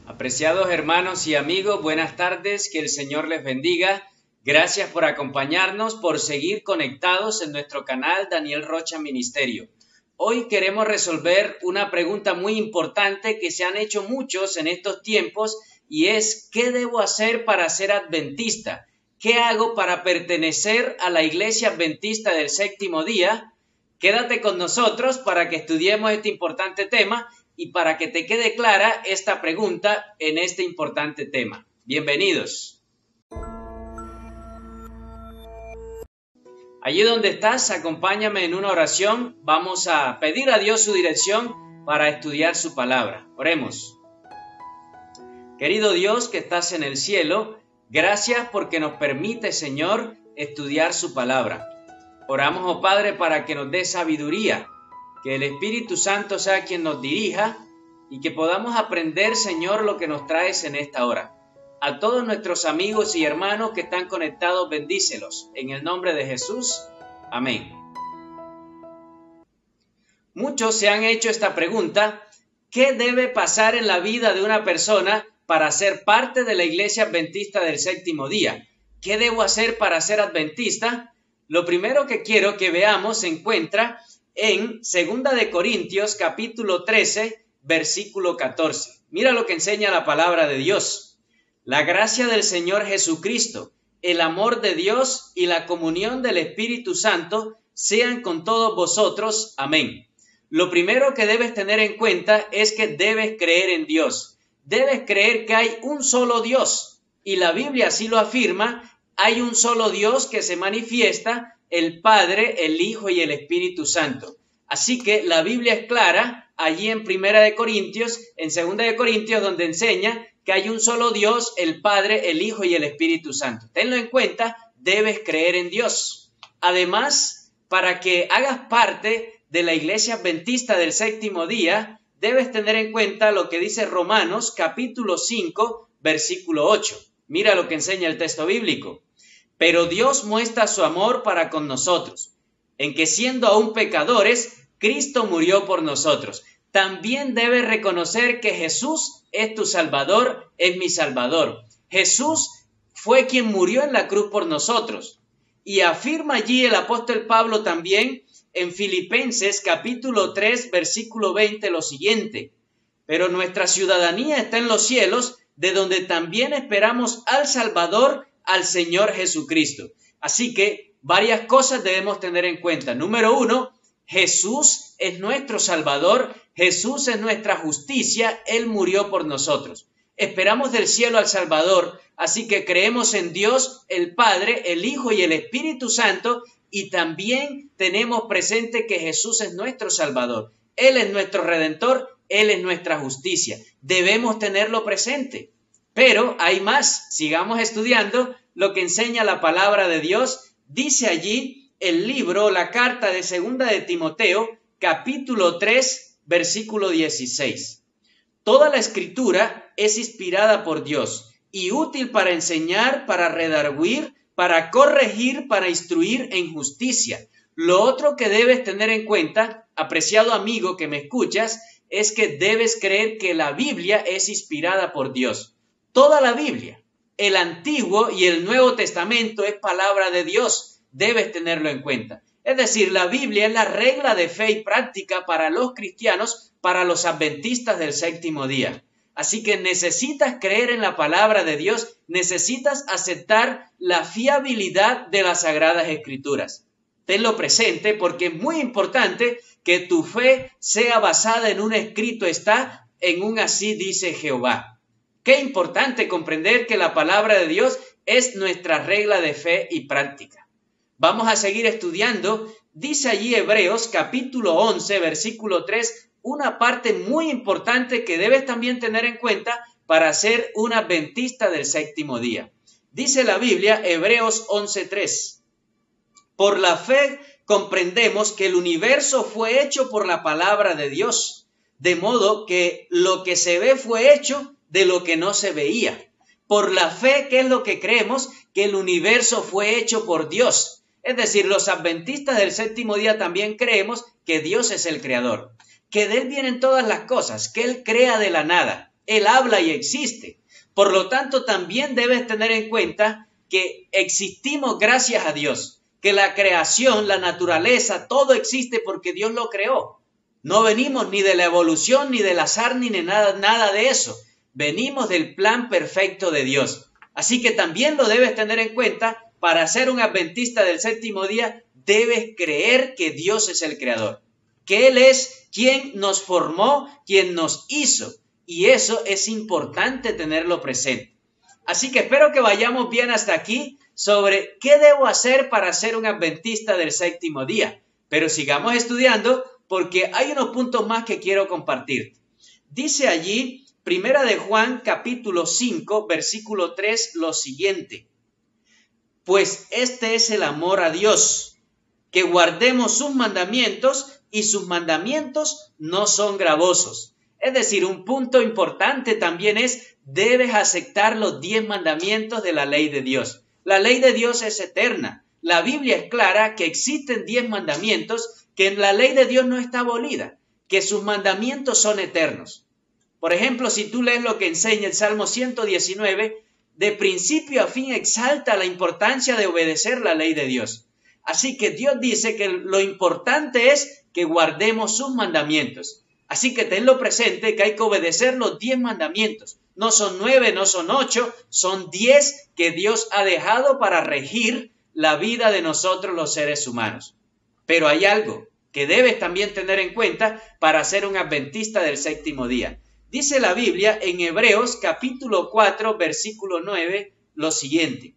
Apreciados hermanos y amigos, buenas tardes, que el Señor les bendiga. Gracias por acompañarnos, por seguir conectados en nuestro canal Daniel Rocha Ministerio. Hoy queremos resolver una pregunta muy importante que se han hecho muchos en estos tiempos y es: ¿qué debo hacer para ser adventista? ¿Qué hago para pertenecer a la Iglesia Adventista del Séptimo Día? Quédate con nosotros para que estudiemos este importante tema y para que te quede clara esta pregunta en este importante tema. Bienvenidos. Allí donde estás, acompáñame en una oración. Vamos a pedir a Dios su dirección para estudiar su palabra. Oremos. Querido Dios que estás en el cielo, gracias porque nos permite, Señor, estudiar su palabra. Oramos, oh Padre, para que nos dé sabiduría, que el Espíritu Santo sea quien nos dirija y que podamos aprender, Señor, lo que nos traes en esta hora. A todos nuestros amigos y hermanos que están conectados, bendícelos. En el nombre de Jesús. Amén. Muchos se han hecho esta pregunta: ¿qué debe pasar en la vida de una persona para ser parte de la Iglesia Adventista del Séptimo Día? ¿Qué debo hacer para ser adventista? Lo primero que quiero que veamos se encuentra en 2 de Corintios capítulo 13, versículo 14. Mira lo que enseña la palabra de Dios. La gracia del Señor Jesucristo, el amor de Dios y la comunión del Espíritu Santo sean con todos vosotros. Amén. Lo primero que debes tener en cuenta es que debes creer en Dios. Debes creer que hay un solo Dios. Y la Biblia así lo afirma. Hay un solo Dios que se manifiesta, el Padre, el Hijo y el Espíritu Santo. Así que la Biblia es clara allí en 2 de Corintios, donde enseña que hay un solo Dios, el Padre, el Hijo y el Espíritu Santo. Tenlo en cuenta, debes creer en Dios. Además, para que hagas parte de la Iglesia Adventista del Séptimo Día, debes tener en cuenta lo que dice Romanos capítulo 5, versículo 8. Mira lo que enseña el texto bíblico. Pero Dios muestra su amor para con nosotros, en que siendo aún pecadores, Cristo murió por nosotros. También debes reconocer que Jesús es tu Salvador, es mi Salvador. Jesús fue quien murió en la cruz por nosotros. Y afirma allí el apóstol Pablo también en Filipenses capítulo 3, versículo 20 lo siguiente: pero nuestra ciudadanía está en los cielos, de donde también esperamos al Salvador, al Señor Jesucristo. Así que varias cosas debemos tener en cuenta. Número 1, Jesús es nuestro Salvador, Jesús es nuestra justicia, Él murió por nosotros. Esperamos del cielo al Salvador, así que creemos en Dios, el Padre, el Hijo y el Espíritu Santo, y también tenemos presente que Jesús es nuestro Salvador. Él es nuestro Redentor, Él es nuestra justicia. Debemos tenerlo presente. Pero hay más. Sigamos estudiando lo que enseña la palabra de Dios. Dice allí el libro, la carta de 2 de Timoteo, capítulo 3, versículo 16. Toda la escritura es inspirada por Dios y útil para enseñar, para redarguir, para corregir, para instruir en justicia. Lo otro que debes tener en cuenta, apreciado amigo que me escuchas, es que debes creer que la Biblia es inspirada por Dios. Toda la Biblia, el Antiguo y el Nuevo Testamento es palabra de Dios. Debes tenerlo en cuenta. Es decir, la Biblia es la regla de fe y práctica para los cristianos, para los adventistas del Séptimo Día. Así que necesitas creer en la palabra de Dios, necesitas aceptar la fiabilidad de las Sagradas Escrituras. Tenlo presente porque es muy importante que tu fe sea basada en un escrito está, en un así dice Jehová. Qué importante comprender que la palabra de Dios es nuestra regla de fe y práctica. Vamos a seguir estudiando. Dice allí Hebreos capítulo 11, versículo 3, una parte muy importante que debes también tener en cuenta para ser un adventista del Séptimo Día. Dice la Biblia, Hebreos 11:3. Por la fe comprendemos que el universo fue hecho por la palabra de Dios, de modo que lo que se ve fue hecho de lo que no se veía. Por la fe, ¿qué es lo que creemos? Que el universo fue hecho por Dios. Es decir, los adventistas del Séptimo Día también creemos que Dios es el creador, que de Él vienen todas las cosas, que Él crea de la nada. Él habla y existe. Por lo tanto, también debes tener en cuenta que existimos gracias a Dios, que la creación, la naturaleza, todo existe porque Dios lo creó. No venimos ni de la evolución, ni del azar, ni de nada de eso. Venimos del plan perfecto de Dios. Así que también lo debes tener en cuenta. Para ser un adventista del séptimo día, debes creer que Dios es el creador, que Él es quien nos formó, quien nos hizo. Y eso es importante tenerlo presente. Así que espero que vayamos bien hasta aquí sobre qué debo hacer para ser un adventista del séptimo día. Pero sigamos estudiando porque hay unos puntos más que quiero compartir. Dice allí, 1 de Juan capítulo 5, versículo 3, lo siguiente. Pues este es el amor a Dios, que guardemos sus mandamientos, y sus mandamientos no son gravosos. Es decir, un punto importante también es, debes aceptar los 10 mandamientos de la ley de Dios. La ley de Dios es eterna. La Biblia es clara que existen 10 mandamientos, que la ley de Dios no está abolida, que sus mandamientos son eternos. Por ejemplo, si tú lees lo que enseña el Salmo 119, de principio a fin exalta la importancia de obedecer la ley de Dios. Así que Dios dice que lo importante es que guardemos sus mandamientos. Así que tenlo presente que hay que obedecer los 10 mandamientos. No son 9, no son 8, son 10 que Dios ha dejado para regir la vida de nosotros los seres humanos. Pero hay algo que debes también tener en cuenta para ser un adventista del séptimo día. Dice la Biblia en Hebreos capítulo 4, versículo 9, lo siguiente.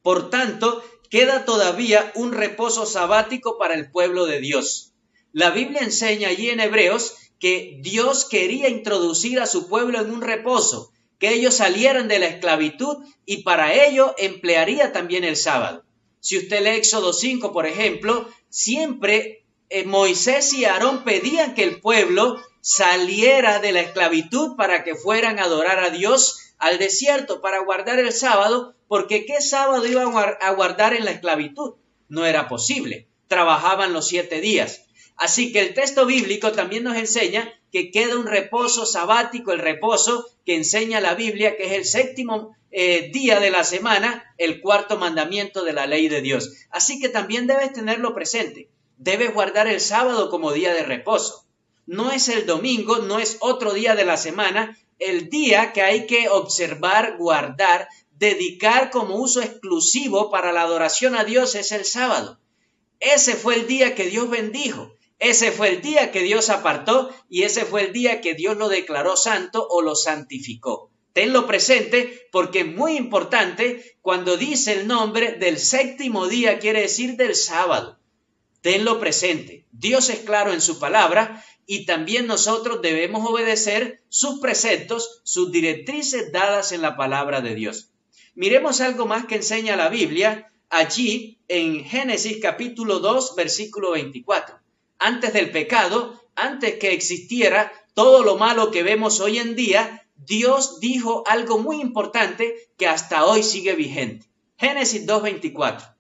Por tanto, queda todavía un reposo sabático para el pueblo de Dios. La Biblia enseña allí en Hebreos que Dios quería introducir a su pueblo en un reposo, que ellos salieran de la esclavitud y para ello emplearía también el sábado. Si usted lee Éxodo 5, por ejemplo, siempre Moisés y Aarón pedían que el pueblo saliera de la esclavitud para que fueran a adorar a Dios al desierto para guardar el sábado, porque ¿qué sábado iban a guardar en la esclavitud? No era posible, trabajaban los 7 días. Así que el texto bíblico también nos enseña que queda un reposo sabático, el reposo que enseña la Biblia, que es el séptimo día de la semana, el 4º mandamiento de la ley de Dios. Así que también debes tenerlo presente. Debes guardar el sábado como día de reposo. No es el domingo, no es otro día de la semana. El día que hay que observar, guardar, dedicar como uso exclusivo para la adoración a Dios es el sábado. Ese fue el día que Dios bendijo. Ese fue el día que Dios apartó y ese fue el día que Dios lo declaró santo o lo santificó. Tenlo presente porque es muy importante cuando dice el nombre del séptimo día, quiere decir del sábado. Tenlo presente. Dios es claro en su palabra y también nosotros debemos obedecer sus preceptos, sus directrices dadas en la palabra de Dios. Miremos algo más que enseña la Biblia allí en Génesis capítulo 2, versículo 24. Antes del pecado, antes que existiera todo lo malo que vemos hoy en día, Dios dijo algo muy importante que hasta hoy sigue vigente. Génesis 2:24.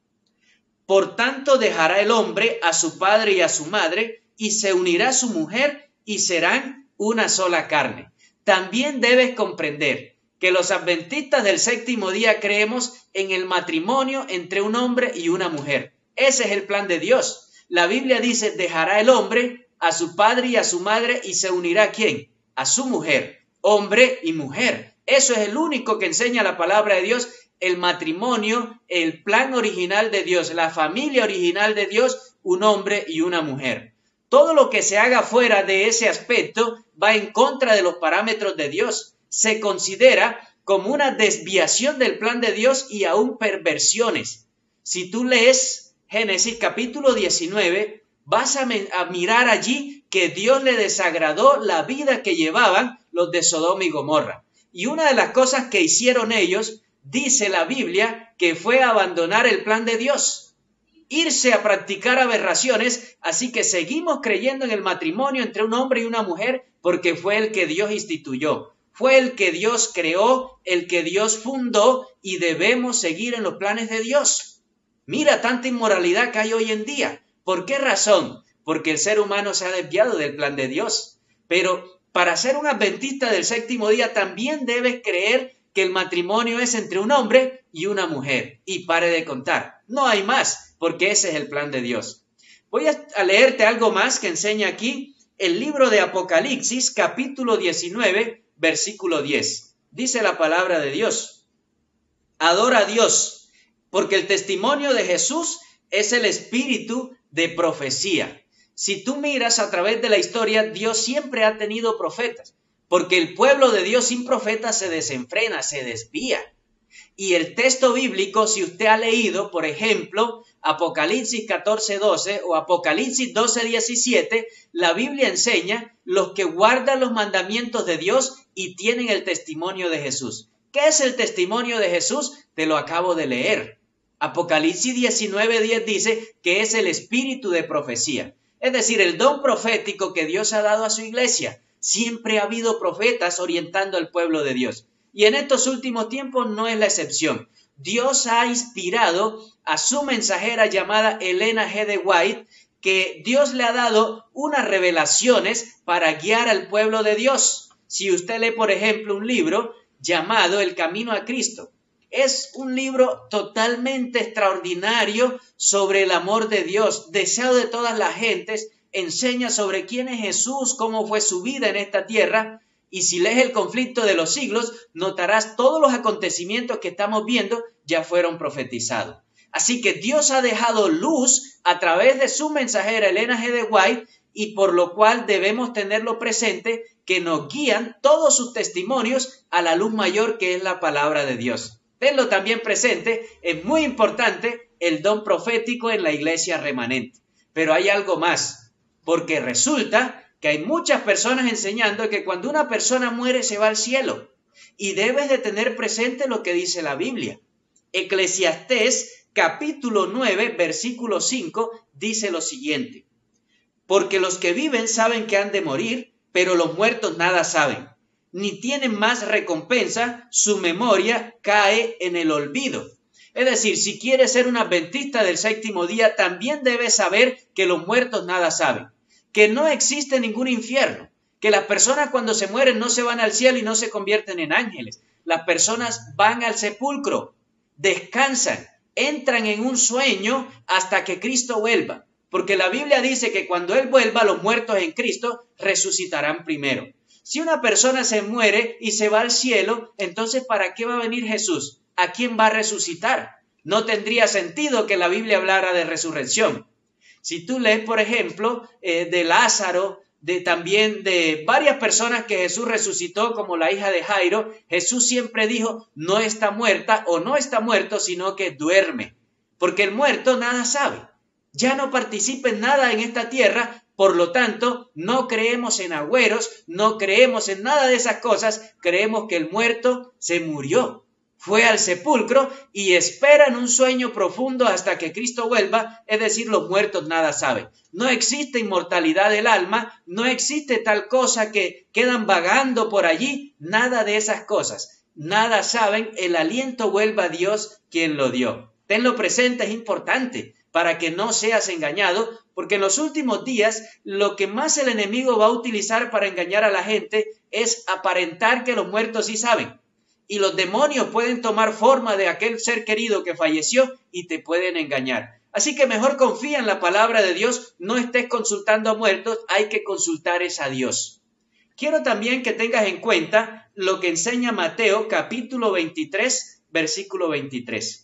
Por tanto dejará el hombre a su padre y a su madre, y se unirá a su mujer, y serán una sola carne. También debes comprender que los adventistas del séptimo día creemos en el matrimonio entre un hombre y una mujer. Ese es el plan de Dios. La Biblia dice, dejará el hombre a su padre y a su madre, y se unirá ¿a quién? A su mujer, hombre y mujer. Eso es el único que enseña la palabra de Dios, el matrimonio, el plan original de Dios, la familia original de Dios, un hombre y una mujer. Todo lo que se haga fuera de ese aspecto va en contra de los parámetros de Dios. Se considera como una desviación del plan de Dios y aún perversiones. Si tú lees Génesis capítulo 19, vas a mirar allí que Dios le desagradó la vida que llevaban los de Sodoma y Gomorra. Y una de las cosas que hicieron ellos, dice la Biblia, que fue abandonar el plan de Dios, irse a practicar aberraciones. Así que seguimos creyendo en el matrimonio entre un hombre y una mujer porque fue el que Dios instituyó. Fue el que Dios creó, el que Dios fundó y debemos seguir en los planes de Dios. Mira tanta inmoralidad que hay hoy en día. ¿Por qué razón? Porque el ser humano se ha desviado del plan de Dios. Pero Para ser un adventista del séptimo día también debes creer que el matrimonio es entre un hombre y una mujer. Y pare de contar. No hay más, porque ese es el plan de Dios. Voy a leerte algo más que enseña aquí el libro de Apocalipsis, capítulo 19, versículo 10. Dice la palabra de Dios: adora a Dios, porque el testimonio de Jesús es el espíritu de profecía. Si tú miras a través de la historia, Dios siempre ha tenido profetas, porque el pueblo de Dios sin profetas se desenfrena, se desvía. Y el texto bíblico, si usted ha leído, por ejemplo, Apocalipsis 14:12 o Apocalipsis 12:17, la Biblia enseña los que guardan los mandamientos de Dios y tienen el testimonio de Jesús. ¿Qué es el testimonio de Jesús? Te lo acabo de leer. Apocalipsis 19:10 dice que es el espíritu de profecía. Es decir, el don profético que Dios ha dado a su iglesia. Siempre ha habido profetas orientando al pueblo de Dios. Y en estos últimos tiempos no es la excepción. Dios ha inspirado a su mensajera llamada Elena G. de White, que Dios le ha dado unas revelaciones para guiar al pueblo de Dios. Si usted lee, por ejemplo, un libro llamado El Camino a Cristo, es un libro totalmente extraordinario sobre el amor de Dios, deseado de todas las gentes, enseña sobre quién es Jesús, cómo fue su vida en esta tierra, y si lees El Conflicto de los Siglos, notarás todos los acontecimientos que estamos viendo ya fueron profetizados. Así que Dios ha dejado luz a través de su mensajera Elena G. de White, y por lo cual debemos tenerlo presente, que nos guían todos sus testimonios a la luz mayor que es la palabra de Dios. Tenlo también presente, es muy importante el don profético en la iglesia remanente. Pero hay algo más, porque resulta que hay muchas personas enseñando que cuando una persona muere se va al cielo. Y debes de tener presente lo que dice la Biblia. Eclesiastés capítulo 9, versículo 5 dice lo siguiente: porque los que viven saben que han de morir, pero los muertos nada saben, ni tienen más recompensa, su memoria cae en el olvido. Es decir, si quieres ser un adventista del séptimo día, también debes saber que los muertos nada saben, que no existe ningún infierno, que las personas cuando se mueren no se van al cielo y no se convierten en ángeles. Las personas van al sepulcro, descansan, entran en un sueño hasta que Cristo vuelva, porque la Biblia dice que cuando Él vuelva, los muertos en Cristo resucitarán primero. Si una persona se muere y se va al cielo, entonces ¿para qué va a venir Jesús? ¿A quién va a resucitar? No tendría sentido que la Biblia hablara de resurrección. Si tú lees, por ejemplo, de Lázaro, también de varias personas que Jesús resucitó, como la hija de Jairo, Jesús siempre dijo, no está muerta o no está muerto, sino que duerme. Porque el muerto nada sabe. Ya no participa en nada en esta tierra. Por lo tanto, no creemos en agüeros, no creemos en nada de esas cosas, creemos que el muerto se murió, fue al sepulcro y espera en un sueño profundo hasta que Cristo vuelva, es decir, los muertos nada saben. No existe inmortalidad del alma, no existe tal cosa que quedan vagando por allí, nada de esas cosas. Nada saben, el aliento vuelva a Dios quien lo dio. Tenlo presente, es importante, para que no seas engañado, porque en los últimos días lo que más el enemigo va a utilizar para engañar a la gente es aparentar que los muertos sí saben. Y los demonios pueden tomar forma de aquel ser querido que falleció y te pueden engañar. Así que mejor confía en la palabra de Dios, no estés consultando a muertos, hay que consultar es a Dios. Quiero también que tengas en cuenta lo que enseña Mateo capítulo 23, versículo 23.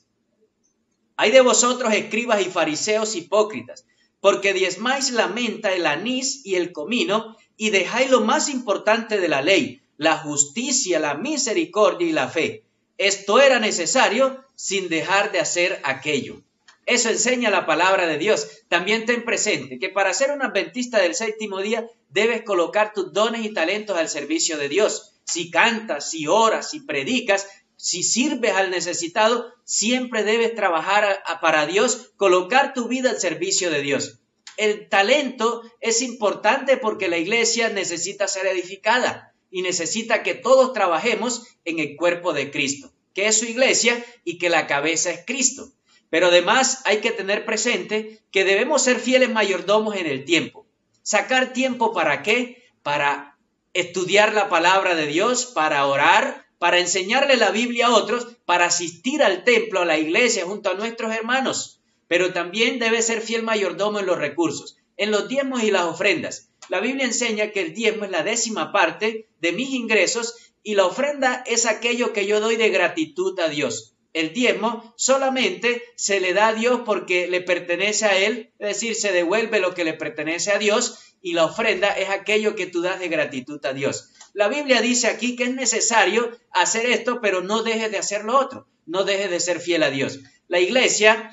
Hay de vosotros, escribas y fariseos hipócritas, porque diezmáis la menta, el anís y el comino, y dejáis lo más importante de la ley, la justicia, la misericordia y la fe. Esto era necesario sin dejar de hacer aquello. Eso enseña la palabra de Dios. También ten presente que para ser un adventista del séptimo día debes colocar tus dones y talentos al servicio de Dios. Si cantas, si oras, si predicas, si sirves al necesitado, siempre debes trabajar para Dios, colocar tu vida al servicio de Dios. El talento es importante porque la iglesia necesita ser edificada y necesita que todos trabajemos en el cuerpo de Cristo, que es su iglesia y que la cabeza es Cristo. Pero además hay que tener presente que debemos ser fieles mayordomos en el tiempo. ¿Sacar tiempo para qué? Para estudiar la palabra de Dios, para orar, para enseñarle la Biblia a otros, para asistir al templo, a la iglesia, junto a nuestros hermanos. Pero también debe ser fiel mayordomo en los recursos, en los diezmos y las ofrendas. La Biblia enseña que el diezmo es la 10ª parte de mis ingresos y la ofrenda es aquello que yo doy de gratitud a Dios. El diezmo solamente se le da a Dios porque le pertenece a Él, es decir, se devuelve lo que le pertenece a Dios, y la ofrenda es aquello que tú das de gratitud a Dios. La Biblia dice aquí que es necesario hacer esto, pero no dejes de hacer lo otro, no dejes de ser fiel a Dios. La iglesia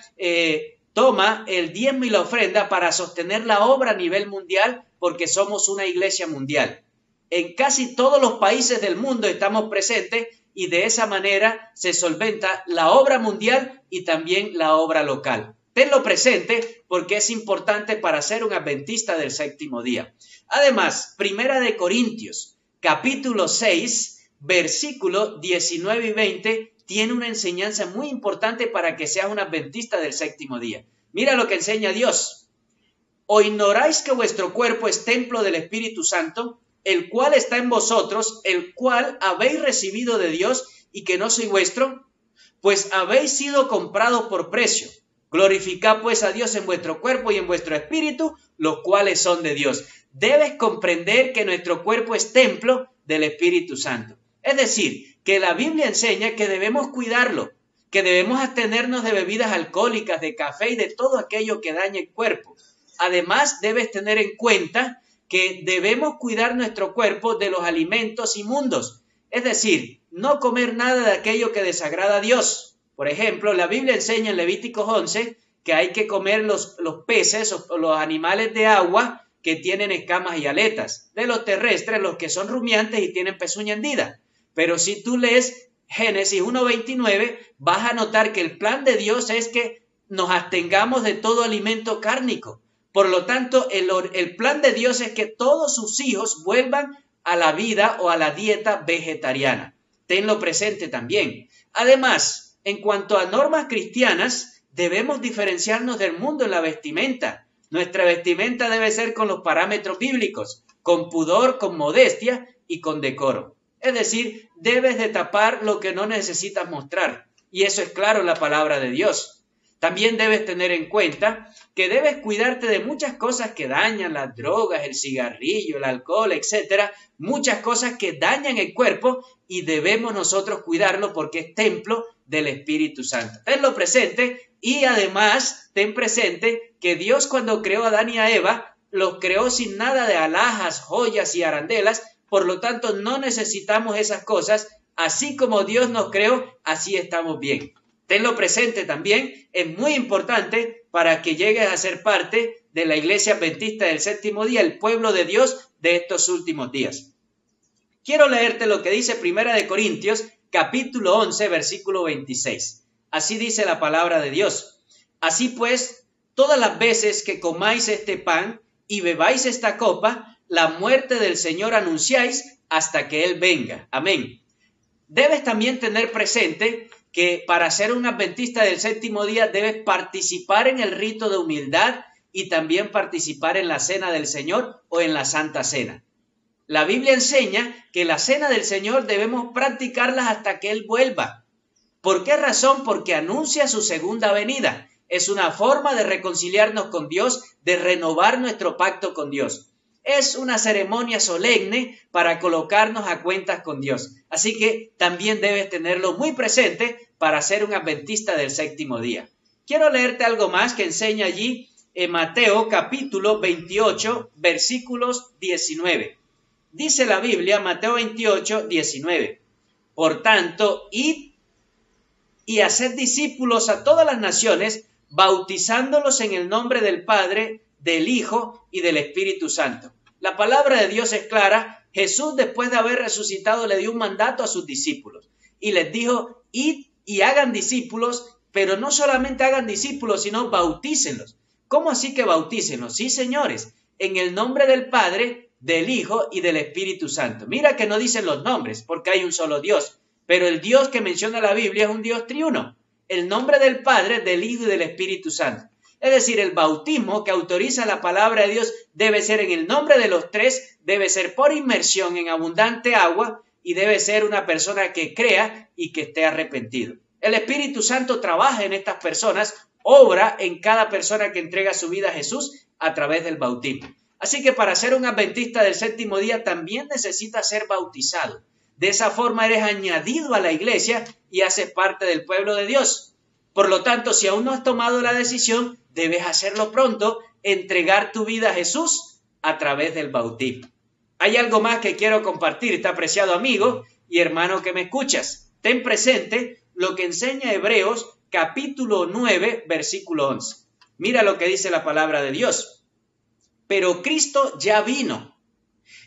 toma el diezmo y la ofrenda para sostener la obra a nivel mundial, porque somos una iglesia mundial. En casi todos los países del mundo estamos presentes y de esa manera se solventa la obra mundial y también la obra local. Tenlo presente porque es importante para ser un adventista del séptimo día. Además, 1 Corintios, capítulo 6, versículos 19 y 20, tiene una enseñanza muy importante para que seas un adventista del séptimo día. Mira lo que enseña Dios. ¿O ignoráis que vuestro cuerpo es templo del Espíritu Santo, el cual está en vosotros, el cual habéis recibido de Dios y que no soy vuestro? Pues habéis sido comprados por precio. Glorificad pues a Dios en vuestro cuerpo y en vuestro espíritu, los cuales son de Dios. Debes comprender que nuestro cuerpo es templo del Espíritu Santo. Es decir, que la Biblia enseña que debemos cuidarlo, que debemos abstenernos de bebidas alcohólicas, de café y de todo aquello que daña el cuerpo. Además, debes tener en cuenta que debemos cuidar nuestro cuerpo de los alimentos inmundos. Es decir, no comer nada de aquello que desagrada a Dios. Por ejemplo, la Biblia enseña en Levíticos 11 que hay que comer los peces o los animales de agua que tienen escamas y aletas. De los terrestres, los que son rumiantes y tienen pezuña hendida. Pero si tú lees Génesis 1:29, vas a notar que el plan de Dios es que nos abstengamos de todo alimento cárnico. Por lo tanto, el plan de Dios es que todos sus hijos vuelvan a la vida o a la dieta vegetariana. Tenlo presente también. Además, en cuanto a normas cristianas, debemos diferenciarnos del mundo en la vestimenta. Nuestra vestimenta debe ser con los parámetros bíblicos, con pudor, con modestia y con decoro. Es decir, debes de tapar lo que no necesitas mostrar. Y eso es claro en la palabra de Dios. También debes tener en cuenta que debes cuidarte de muchas cosas que dañan, las drogas, el cigarrillo, el alcohol, etcétera. Muchas cosas que dañan el cuerpo y debemos nosotros cuidarlo porque es templo del Espíritu Santo. Tenlo presente y además ten presente que Dios cuando creó a Adán y a Eva, los creó sin nada de alhajas, joyas y arandelas. Por lo tanto, no necesitamos esas cosas. Así como Dios nos creó, así estamos bien. Tenlo presente también, es muy importante para que llegues a ser parte de la Iglesia Adventista del Séptimo Día, el pueblo de Dios de estos últimos días. Quiero leerte lo que dice 1 Corintios, capítulo 11, versículo 26. Así dice la palabra de Dios. Así pues, todas las veces que comáis este pan y bebáis esta copa, la muerte del Señor anunciáis hasta que Él venga. Amén. Debes también tener presente que para ser un adventista del séptimo día debes participar en el rito de humildad y también participar en la cena del Señor o en la Santa Cena. La Biblia enseña que la cena del Señor debemos practicarla hasta que Él vuelva. ¿Por qué razón? Porque anuncia su segunda venida. Es una forma de reconciliarnos con Dios, de renovar nuestro pacto con Dios. Es una ceremonia solemne para colocarnos a cuentas con Dios. Así que también debes tenerlo muy presente para ser un adventista del séptimo día. Quiero leerte algo más que enseña allí en Mateo capítulo 28, versículos 19. Dice la Biblia, Mateo 28, 19. Por tanto, id y haced discípulos a todas las naciones, bautizándolos en el nombre del Padre, del Hijo y del Espíritu Santo. La palabra de Dios es clara. Jesús, después de haber resucitado, le dio un mandato a sus discípulos y les dijo, id y hagan discípulos, pero no solamente hagan discípulos, sino bautícenlos. ¿Cómo así que bautícenlos? Sí, señores, en el nombre del Padre, del Hijo y del Espíritu Santo. Mira que no dicen los nombres, porque hay un solo Dios, pero el Dios que menciona la Biblia es un Dios triuno. El nombre del Padre, del Hijo y del Espíritu Santo. Es decir, el bautismo que autoriza la palabra de Dios debe ser en el nombre de los tres, debe ser por inmersión en abundante agua y debe ser una persona que crea y que esté arrepentido. El Espíritu Santo trabaja en estas personas, obra en cada persona que entrega su vida a Jesús a través del bautismo. Así que para ser un adventista del séptimo día también necesitas ser bautizado. De esa forma eres añadido a la iglesia y haces parte del pueblo de Dios. Por lo tanto, si aún no has tomado la decisión, debes hacerlo pronto, entregar tu vida a Jesús a través del bautismo. Hay algo más que quiero compartirte, apreciado amigo y hermano que me escuchas. Ten presente lo que enseña Hebreos capítulo 9, versículo 11. Mira lo que dice la palabra de Dios. Pero Cristo ya vino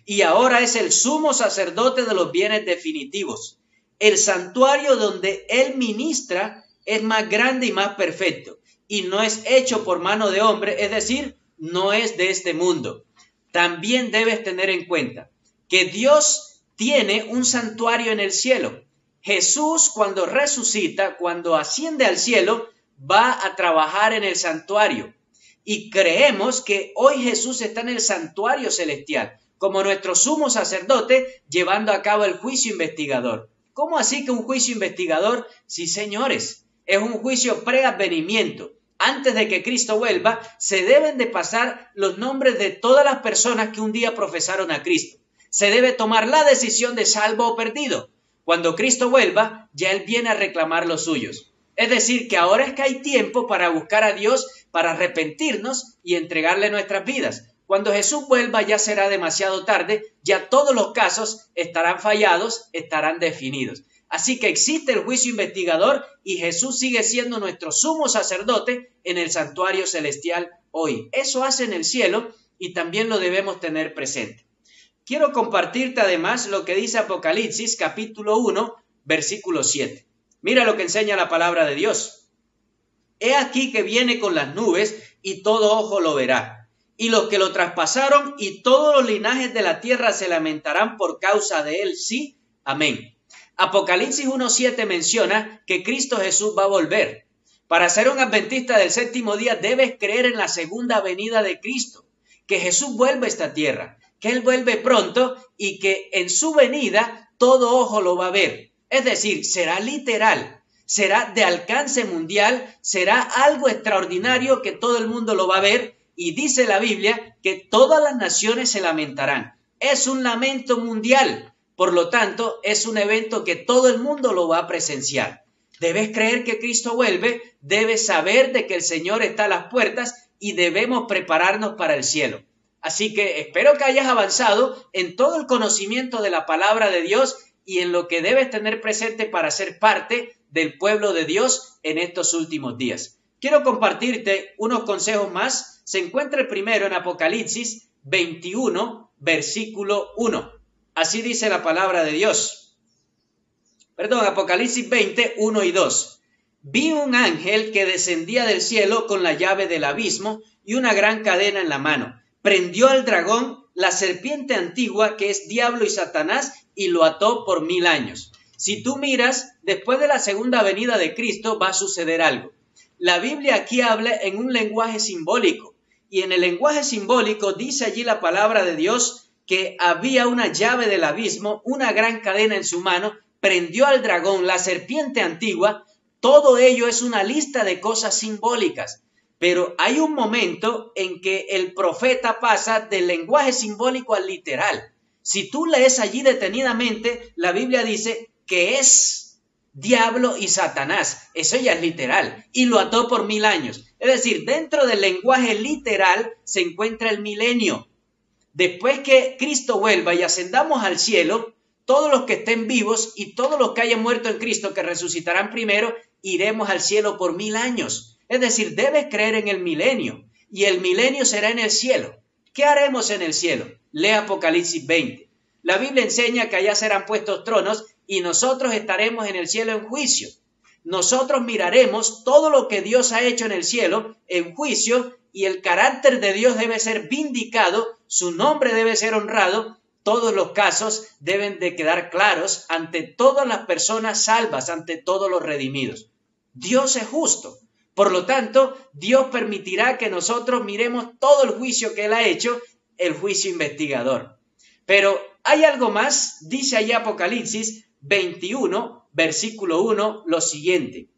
y ahora es el sumo sacerdote de los bienes definitivos. El santuario donde Él ministra es más grande y más perfecto y no es hecho por mano de hombre, es decir, no es de este mundo. También debes tener en cuenta que Dios tiene un santuario en el cielo. Jesús, cuando resucita, cuando asciende al cielo, va a trabajar en el santuario. Y creemos que hoy Jesús está en el santuario celestial, como nuestro sumo sacerdote, llevando a cabo el juicio investigador. ¿Cómo así que un juicio investigador? Sí, señores, es un juicio preadvenimiento. Antes de que Cristo vuelva, se deben de pasar los nombres de todas las personas que un día profesaron a Cristo. Se debe tomar la decisión de salvo o perdido. Cuando Cristo vuelva, ya Él viene a reclamar los suyos. Es decir, que ahora es que hay tiempo para buscar a Dios, para arrepentirnos y entregarle nuestras vidas. Cuando Jesús vuelva ya será demasiado tarde, ya todos los casos estarán fallados, estarán definidos. Así que existe el juicio investigador y Jesús sigue siendo nuestro sumo sacerdote en el santuario celestial hoy. Eso hace en el cielo y también lo debemos tener presente. Quiero compartirte además lo que dice Apocalipsis capítulo 1, versículo 7. Mira lo que enseña la palabra de Dios. He aquí que viene con las nubes y todo ojo lo verá. Y los que lo traspasaron y todos los linajes de la tierra se lamentarán por causa de él. Sí, amén. Apocalipsis 1.7 menciona que Cristo Jesús va a volver. Para ser un adventista del séptimo día debes creer en la segunda venida de Cristo, que Jesús vuelve a esta tierra, que Él vuelve pronto y que en su venida todo ojo lo va a ver. Es decir, será literal, será de alcance mundial, será algo extraordinario que todo el mundo lo va a ver y dice la Biblia que todas las naciones se lamentarán. Es un lamento mundial, por lo tanto es un evento que todo el mundo lo va a presenciar. Debes creer que Cristo vuelve, debes saber de que el Señor está a las puertas y debemos prepararnos para el cielo. Así que espero que hayas avanzado en todo el conocimiento de la palabra de Dios y en lo que debes tener presente para ser parte del pueblo de Dios en estos últimos días. Quiero compartirte unos consejos más. Se encuentra el primero en Apocalipsis 21, versículo 1. Así dice la palabra de Dios. Apocalipsis 20, 1 y 2. Vi un ángel que descendía del cielo con la llave del abismo y una gran cadena en la mano. Prendió al dragón, la serpiente antigua, que es diablo y Satanás, y lo ató por 1000 años. Si tú miras, después de la segunda venida de Cristo va a suceder algo. La Biblia aquí habla en un lenguaje simbólico, y en el lenguaje simbólico dice allí la palabra de Dios que había una llave del abismo, una gran cadena en su mano, prendió al dragón, la serpiente antigua. Todo ello es una lista de cosas simbólicas. Pero hay un momento en que el profeta pasa del lenguaje simbólico al literal. Si tú lees allí detenidamente, la Biblia dice que es diablo y Satanás. Eso ya es literal. Y lo ató por 1000 años. Es decir, dentro del lenguaje literal se encuentra el milenio. Después que Cristo vuelva y ascendamos al cielo, todos los que estén vivos y todos los que hayan muerto en Cristo, que resucitarán primero, iremos al cielo por 1000 años. Es decir, debes creer en el milenio y el milenio será en el cielo. ¿Qué haremos en el cielo? Lee Apocalipsis 20. La Biblia enseña que allá serán puestos tronos y nosotros estaremos en el cielo en juicio. Nosotros miraremos todo lo que Dios ha hecho en el cielo en juicio y el carácter de Dios debe ser vindicado, su nombre debe ser honrado. Todos los casos deben de quedar claros ante todas las personas salvas, ante todos los redimidos. Dios es justo. Por lo tanto, Dios permitirá que nosotros miremos todo el juicio que Él ha hecho, el juicio investigador. Pero hay algo más, dice allí Apocalipsis 21, versículo 1, lo siguiente.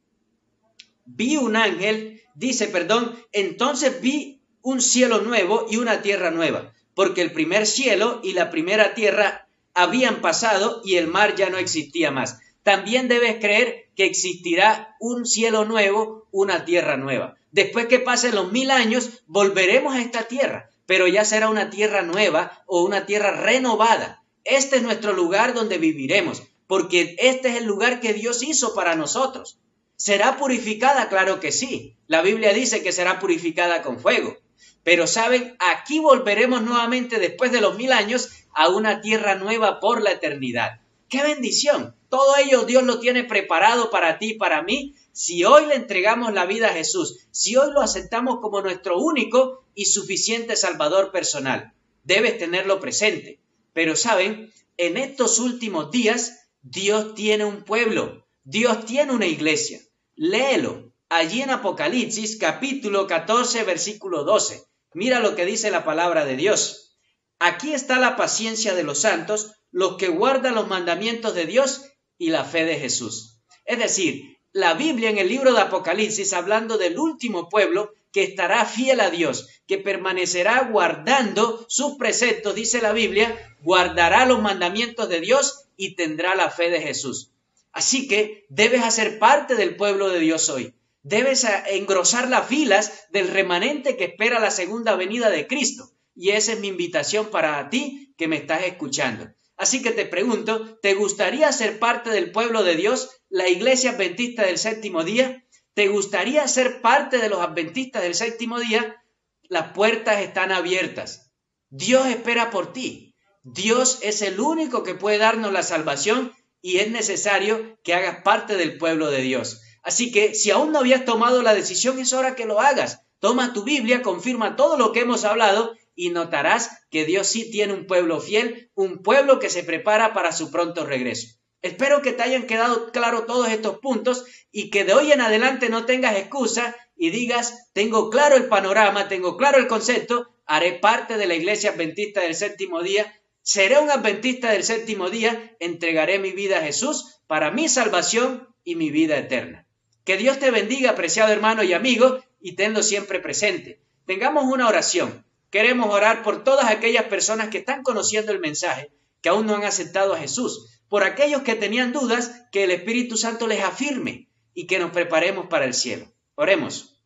Entonces vi un cielo nuevo y una tierra nueva, porque el primer cielo y la primera tierra habían pasado y el mar ya no existía más. También debes creer que existirá un cielo nuevo, una tierra nueva. Después que pasen los 1000 años, volveremos a esta tierra, pero ya será una tierra nueva o una tierra renovada. Este es nuestro lugar donde viviremos, porque este es el lugar que Dios hizo para nosotros. ¿Será purificada? Claro que sí. La Biblia dice que será purificada con fuego. Pero saben, aquí volveremos nuevamente después de los 1000 años a una tierra nueva por la eternidad. ¡Qué bendición! Todo ello Dios lo tiene preparado para ti y para mí. Si hoy le entregamos la vida a Jesús, si hoy lo aceptamos como nuestro único y suficiente Salvador personal, debes tenerlo presente. Pero saben, en estos últimos días, Dios tiene un pueblo, Dios tiene una iglesia. Léelo, allí en Apocalipsis capítulo 14, versículo 12. Mira lo que dice la palabra de Dios. Aquí está la paciencia de los santos, los que guardan los mandamientos de Dios y la fe de Jesús. Es decir, la Biblia en el libro de Apocalipsis, hablando del último pueblo que estará fiel a Dios, que permanecerá guardando sus preceptos, dice la Biblia, guardará los mandamientos de Dios y tendrá la fe de Jesús. Así que debes hacer parte del pueblo de Dios hoy. Debes engrosar las filas del remanente que espera la segunda venida de Cristo. Y esa es mi invitación para ti que me estás escuchando. Así que te pregunto, ¿te gustaría ser parte del pueblo de Dios, la Iglesia Adventista del Séptimo Día? ¿Te gustaría ser parte de los Adventistas del Séptimo Día? Las puertas están abiertas. Dios espera por ti. Dios es el único que puede darnos la salvación y es necesario que hagas parte del pueblo de Dios. Así que si aún no habías tomado la decisión, es hora que lo hagas. Toma tu Biblia, confirma todo lo que hemos hablado y notarás que Dios sí tiene un pueblo fiel, un pueblo que se prepara para su pronto regreso. Espero que te hayan quedado claros todos estos puntos y que de hoy en adelante no tengas excusa y digas, tengo claro el panorama, tengo claro el concepto, haré parte de la Iglesia Adventista del Séptimo Día, seré un adventista del Séptimo Día, entregaré mi vida a Jesús para mi salvación y mi vida eterna. Que Dios te bendiga, apreciado hermano y amigo, y tenlo siempre presente. Tengamos una oración. Queremos orar por todas aquellas personas que están conociendo el mensaje, que aún no han aceptado a Jesús, por aquellos que tenían dudas, que el Espíritu Santo les afirme y que nos preparemos para el cielo. Oremos.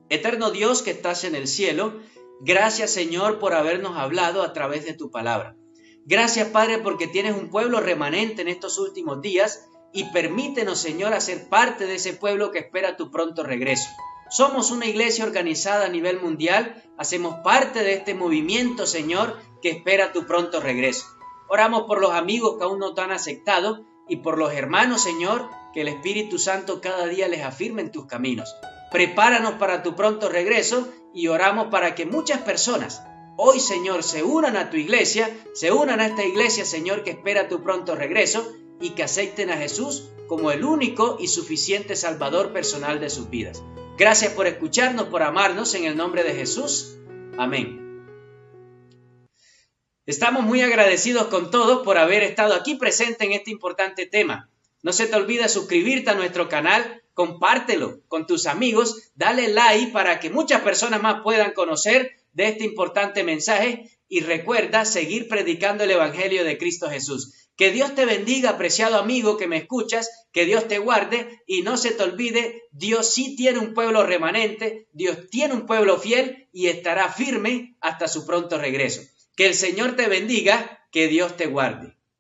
Eterno Dios que estás en el cielo, gracias Señor por habernos hablado a través de tu palabra. Gracias Padre porque tienes un pueblo remanente en estos últimos días y permítenos Señor hacer parte de ese pueblo que espera tu pronto regreso. Somos una iglesia organizada a nivel mundial, hacemos parte de este movimiento Señor que espera tu pronto regreso. Oramos por los amigos que aún no te han aceptado y por los hermanos Señor, que el Espíritu Santo cada día les afirme en tus caminos. Prepáranos para tu pronto regreso y oramos para que muchas personas hoy, Señor, se unan a tu iglesia, se unan a esta iglesia, Señor, que espera tu pronto regreso y que acepten a Jesús como el único y suficiente Salvador personal de sus vidas. Gracias por escucharnos, por amarnos, en el nombre de Jesús. Amén. Estamos muy agradecidos con todos por haber estado aquí presente en este importante tema. No se te olvide suscribirte a nuestro canal, compártelo con tus amigos, dale like para que muchas personas más puedan conocer de este importante mensaje y recuerda seguir predicando el Evangelio de Cristo Jesús. Que Dios te bendiga, apreciado amigo que me escuchas, que Dios te guarde y no se te olvide, Dios sí tiene un pueblo remanente, Dios tiene un pueblo fiel y estará firme hasta su pronto regreso. Que el Señor te bendiga, que Dios te guarde.